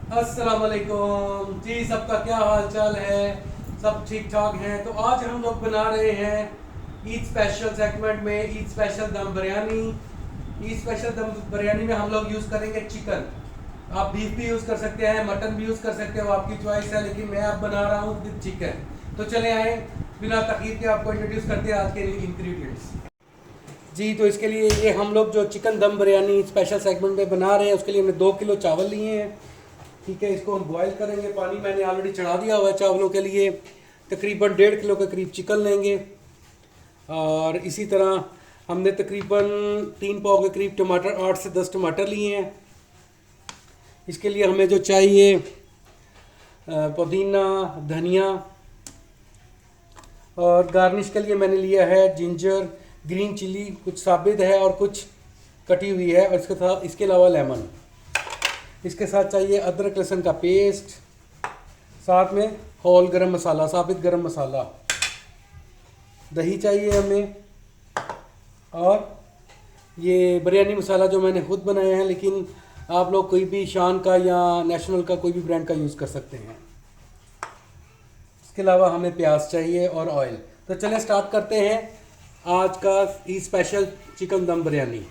अस्सलाम वालेकुम जी, सबका क्या हाल चाल है। सब ठीक ठाक हैं। तो आज हम लोग बना रहे हैं ईद स्पेशल सेगमेंट में ईद स्पेशल दम बिरयानी। ईद स्पेशल दम बिरयानी में हम लोग यूज़ करेंगे चिकन। आप बीफ भी यूज़ कर सकते हैं, मटन भी यूज़ कर सकते हैं, वो आपकी चॉइस है, लेकिन मैं अब बना रहा हूँ विद चिकन। तो चले आए, बिना तखीर के आपको इंट्रोड्यूस करते हैं आज के इंग्रेडिएंट्स। जी, तो इसके लिए ये हम लोग जो चिकन दम बिरयानी स्पेशल सेगमेंट में बना रहे हैं, उसके लिए हमने 2 किलो चावल लिए हैं। ठीक है, इसको हम बॉईल करेंगे। पानी मैंने ऑलरेडी चढ़ा दिया हुआ है चावलों के लिए। तकरीबन 1.5 किलो के करीब चिकन लेंगे। और इसी तरह हमने तकरीबन 3 पाव के करीब टमाटर, 8 से 10 टमाटर लिए हैं। इसके लिए हमें जो चाहिए पुदीना, धनिया, और गार्निश के लिए मैंने लिया है जिंजर, ग्रीन चिली, कुछ साबित है और कुछ कटी हुई है, और इसके अलावा लेमन। इसके साथ चाहिए अदरक लहसुन का पेस्ट, साथ में होल गरम मसाला, साबित गरम मसाला, दही चाहिए हमें, और ये बिरयानी मसाला जो मैंने खुद बनाया है, लेकिन आप लोग कोई भी शान का या नेशनल का कोई भी ब्रांड का यूज़ कर सकते हैं। इसके अलावा हमें प्याज चाहिए और ऑयल। तो चलें स्टार्ट करते हैं आज का ई स्पेशल चिकन दम बिरयानी।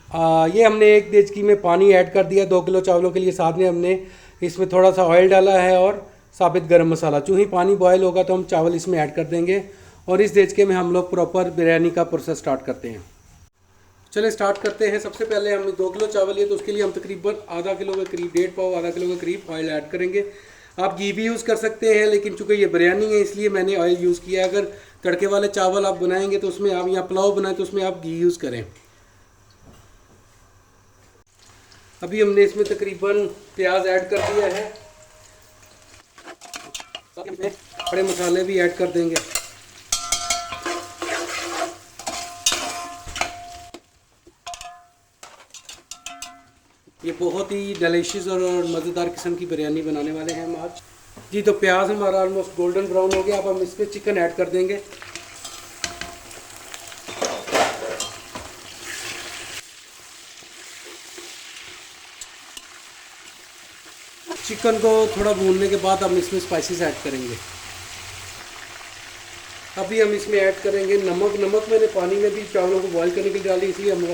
ये हमने 1 देचकी में पानी ऐड कर दिया 2 किलो चावलों के लिए। साथ में हमने इसमें थोड़ा सा ऑयल डाला है और साबित गरम मसाला। चूँकि ही पानी बॉयल होगा तो हम चावल इसमें ऐड कर देंगे, और इस देचके में हम लोग प्रॉपर बिरयानी का प्रोसेस स्टार्ट करते हैं। चलिए स्टार्ट करते हैं। सबसे पहले हमने 2 किलो चावल लिए, तो उसके लिए हम तकरीबन आधा किलो के करीब, 1.5 पाव, आधा किलो के करीब ऑयल ऐड करेंगे। आप घी भी यूज़ कर सकते हैं, लेकिन चूँकि ये बिरयानी है इसलिए मैंने ऑयल यूज़ किया। अगर तड़के वाले चावल आप बनाएंगे तो उसमें आप, या पुलाव बनाएं तो उसमें आप घी यूज़ करें। अभी हमने इसमें तकरीबन प्याज ऐड कर दिया है, साथ में खड़े मसाले भी ऐड कर देंगे। ये बहुत ही डिलीशियस और मज़ेदार किस्म की बिरयानी बनाने वाले हैं हम आज। जी, तो प्याज हमारा ऑलमोस्ट गोल्डन ब्राउन हो गया। अब हम इसमें चिकन ऐड कर देंगे। चिकन को थोड़ा भूनने के बाद हम इसमें स्पाइसेस ऐड करेंगे। अभी हम इसमें ऐड करेंगे नमक। नमक मैंने पानी में भी चावलों को बॉईल करने के लिए डाली, इसलिए हम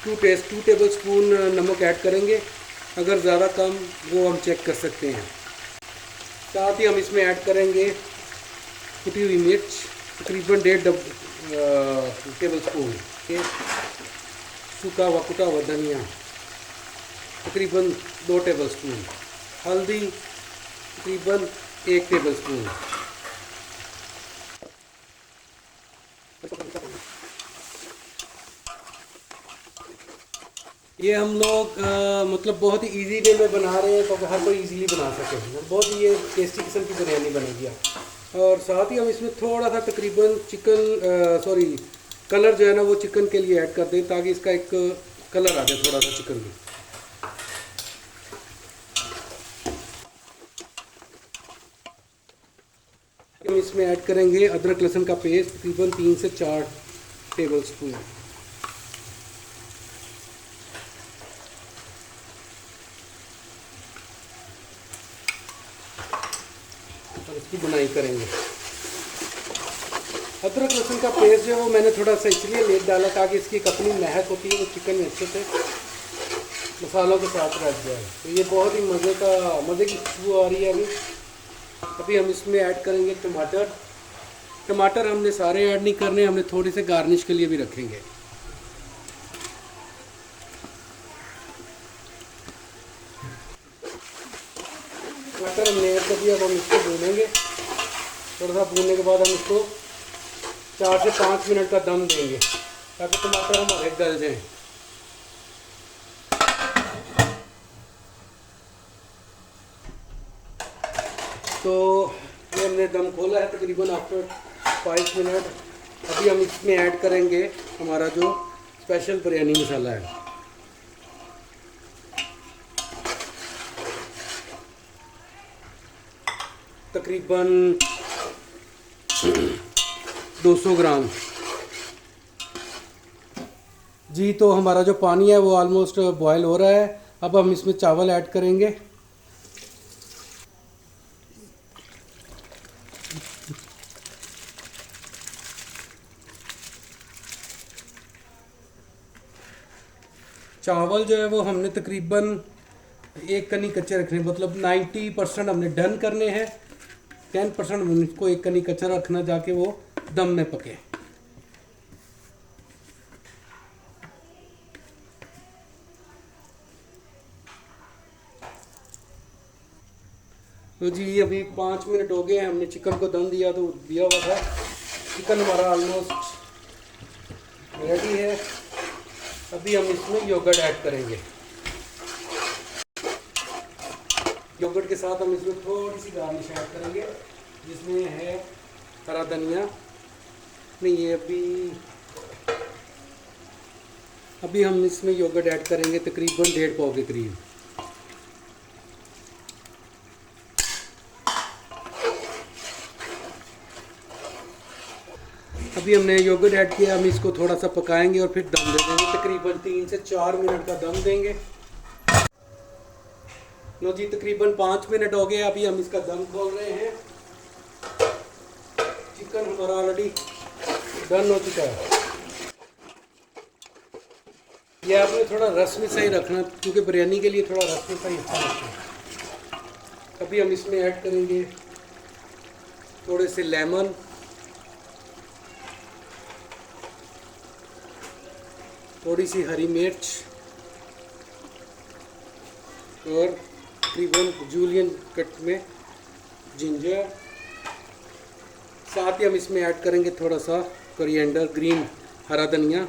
2 टेबल स्पून नमक ऐड करेंगे। अगर ज़्यादा कम वो हम चेक कर सकते हैं। साथ ही हम इसमें ऐड करेंगे कुटी हुई मिर्च, तकरीबन 1.5 टेबल स्पून। सूखा व कुटा हुआ धनिया तकरीबन 2 टेबल स्पून। हल्दी तकरीबन 1 टेबल स्पून। ये हम लोग मतलब बहुत ही इजी वे में बना रहे हैं, तो हर कोई इजीली बना सके। बहुत ही ये टेस्टी किस्म की बिरयानी बनेगी। और साथ ही हम इसमें थोड़ा सा तकरीबन कलर जो है ना वो चिकन के लिए ऐड कर दें, ताकि इसका एक कलर आ जाए थोड़ा सा चिकन में। हम इसमें ऐड करेंगे अदरक लहसुन का पेस्ट, तकरीबन 3 से 4 टेबल स्पून। और इसकी बुनाई करेंगे। अदरक लहसुन का पेस्ट जो है वो मैंने थोड़ा सा इसलिए लेट डाला ताकि इसकी एक अपनी महक होती है वो चिकन में अच्छे से मसालों के साथ रख जाए। तो ये बहुत ही मज़े की खुशबू आ रही है अभी। अभी हम इसमें ऐड करेंगे टमाटर। टमाटर हमने सारे ऐड नहीं करने, हमने थोड़ी से गार्निश के लिए भी रखेंगे। टमाटर हमने ऐड कर दिया। अब हम इसको भूनेंगे। थोड़ा सा भूनने के बाद हम इसको 4 से 5 मिनट का दम देंगे, ताकि टमाटर हमारे गल जाएं। तो ये हमने दम खोला है तकरीबन आफ्टर 5 मिनट। अभी हम इसमें ऐड करेंगे हमारा जो स्पेशल बिरयानी मसाला है। तकरीबन 200 ग्राम। जी, तो हमारा जो पानी है वो ऑलमोस्ट बॉयल हो रहा है। अब हम इसमें चावल ऐड करेंगे। चावल जो है वो हमने तकरीबन एक कनी कच्चे रखने, मतलब 90% हमने डन करने हैं, 10% उनको एक कनी कच्चा रखना जाके वो दम में पके। तो जी अभी 5 मिनट हो गए हैं, हमने चिकन को दम दिया तो दिया हुआ था। चिकन हमारा ऑलमोस्ट रेडी है। अभी हम इसमें योगर्ट ऐड करेंगे। योगर्ट के साथ हम इसमें थोड़ी सी गार्निश ऐड करेंगे, जिसमें है हरा धनिया। नहीं, ये अभी हम इसमें योगर्ट ऐड करेंगे तकरीबन 1.5 पाव के करीब। अभी हमने योगर्ट ऐड किया, हम इसको थोड़ा सा पकाएंगे और फिर दम दे देंगे। तकरीबन 3 से 4 मिनट का दम देंगे। लो जी, तकरीबन 5 मिनट हो गए। अभी हम इसका दम खोल रहे हैं। चिकन हमारा ऑलरेडी डन हो चुका है। ये आपने थोड़ा रस में सही रखना, क्योंकि बिरयानी के लिए थोड़ा रस में सही अच्छा लगता है। अभी हम इसमें ऐड करेंगे थोड़े से लेमन, थोड़ी सी हरी मिर्च और तकरीबन जूलियन कट में जिंजर। साथ ही हम इसमें ऐड करेंगे थोड़ा सा कोरिएंडर, ग्रीन हरा धनिया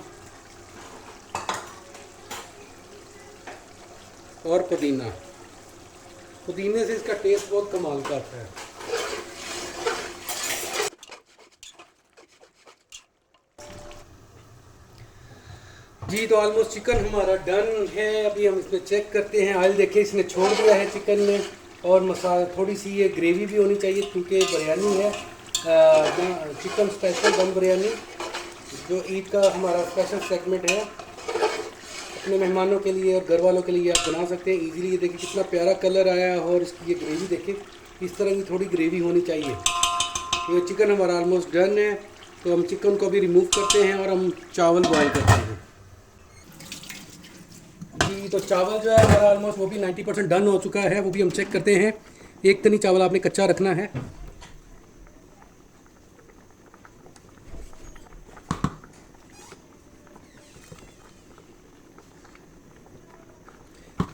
और पुदीना। पुदीने से इसका टेस्ट बहुत कमाल का आता है। जी तो ऑलमोस्ट चिकन हमारा डन है। अभी हम इसमें चेक करते हैं। ऑयल देखिए इसने छोड़ दिया है चिकन में, और मसाला थोड़ी सी ये ग्रेवी भी होनी चाहिए, क्योंकि बिरयानी है चिकन स्पेशल दम बिरयानी, जो ईद का हमारा स्पेशल सेगमेंट है। अपने मेहमानों के लिए और घर वालों के लिए आप बना सकते हैं इजीली। ये देखिए कितना प्यारा कलर आया है, और इसकी ये ग्रेवी देखिए, इस तरह की थोड़ी ग्रेवी होनी चाहिए। तो ये चिकन हमारा ऑलमोस्ट डन है। तो हम चिकन को भी रिमूव करते हैं और हम चावल बॉयल करते हैं। जी तो चावल जो है हमारा ऑलमोस्ट वो भी 90% डन हो चुका है। वो भी हम चेक करते हैं। एक तनी चावल आपने कच्चा रखना है।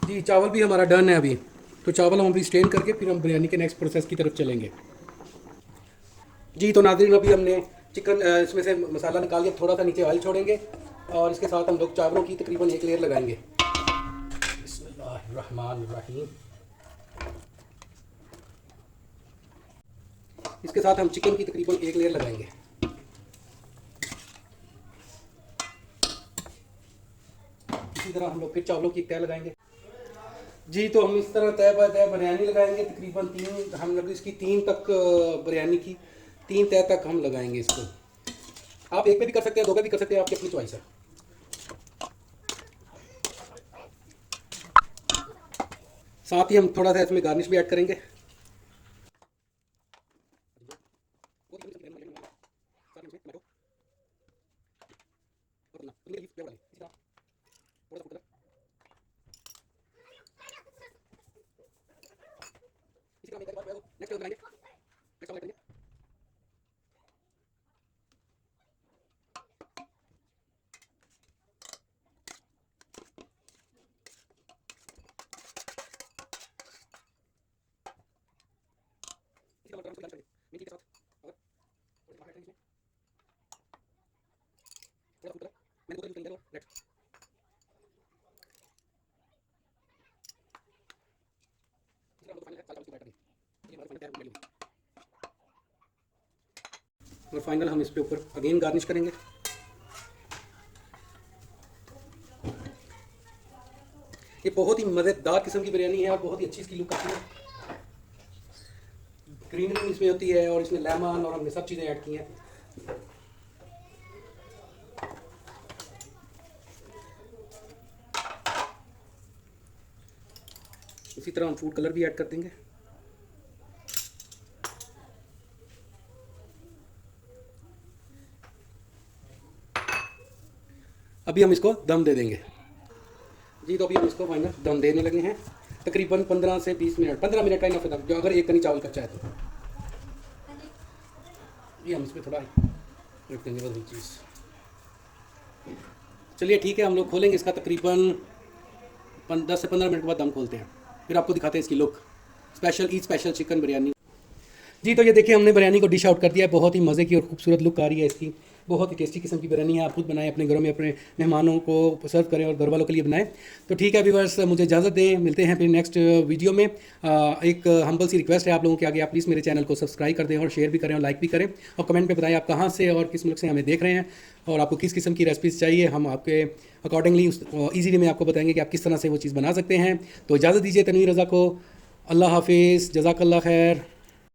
जी चावल भी हमारा डन है अभी। तो चावल हम अभी स्टेन करके फिर हम बिरयानी के नेक्स्ट प्रोसेस की तरफ चलेंगे। जी तो नाज़रीन, अभी हमने चिकन इसमें से मसाला निकाल के थोड़ा सा नीचे ऑयल छोड़ेंगे, और इसके साथ हम लोग चावलों की तकरीबन 1 लेयर लगाएंगे। बिस्मिल्लाहिर्रहमानिर्रहीम। इसके साथ हम चिकन की तकरीबन 1 लेयर लगाएंगे। इसी तरह हम लोग फिर चावलों की 1 तय लगाएंगे। जी तो हम इस तरह तय बाय तय बिरयानी लगाएंगे। तकरीबन 3 हम लोग इसकी 3 तक बिरयानी की 3 तय तक हम लगाएंगे इसको। आप 1 पे भी कर सकते हैं, 2 पे भी कर सकते हैं, आपकी अपनी चॉइस है। साथ ही हम थोड़ा सा इसमें गार्निश भी ऐड करेंगे। और फाइनल हम इस पे ऊपर अगेन गार्निश करेंगे। ये बहुत ही मज़ेदार किस्म की बिरयानी है और बहुत ही अच्छी इसकी लुक आती है। ग्रीनरी इसमें होती है और इसमें लेमन और हमने सब चीज़ें ऐड की हैं। इसी तरह हम फूड कलर भी ऐड कर देंगे। अभी हम इसको दम दे देंगे। जी तो अभी हम इसको फाइनल दम देने लगे हैं, तकरीबन 15 से 20 मिनट, 15 मिनट का इनफ है दम, जो अगर एक कनी चावल कच्चा है तो। ये हम इसमें थोड़ा रख देंगे बस चीज़। चलिए ठीक है, हम लोग खोलेंगे इसका तकरीबन 10 से 15 मिनट के बाद दम खोलते हैं, फिर आपको दिखाते हैं इसकी लुक। Special chicken biryani. जी तो ये देखिए हमने बिरयानी को डिश आउट कर दिया है, बहुत ही मज़े की और खूबसूरत लुक आ रही है इसकी। बहुत ही टेस्टी किस्म की बिरयानी है, आप खुद बनाएं, अपने घरों में अपने मेहमानों को सर्व करें और घर वालों के लिए बनाएं। तो ठीक है व्यूअर्स, मुझे इजाज़त दें, मिलते हैं फिर नेक्स्ट वीडियो में। एक हम्बल सी रिक्वेस्ट है आप लोगों के आगे, आप प्लीज़ मेरे चैनल को सब्सक्राइब कर दें और शेयर भी करें और लाइक भी करें, और कमेंट में बताएं आप कहाँ से और किस मुल्क से हमें देख रहे हैं और आपको किस किस्म की रेसिपीज़ चाहिए। हम आपके अकॉर्डिंगली ईजीली में आपको बताएंगे कि आप किस तरह से वो चीज़ बना सकते हैं। तो इजाज़त दीजिए तनवीर रज़ा को। अल्लाह हाफिज़, जज़ाकल्लाह खैर।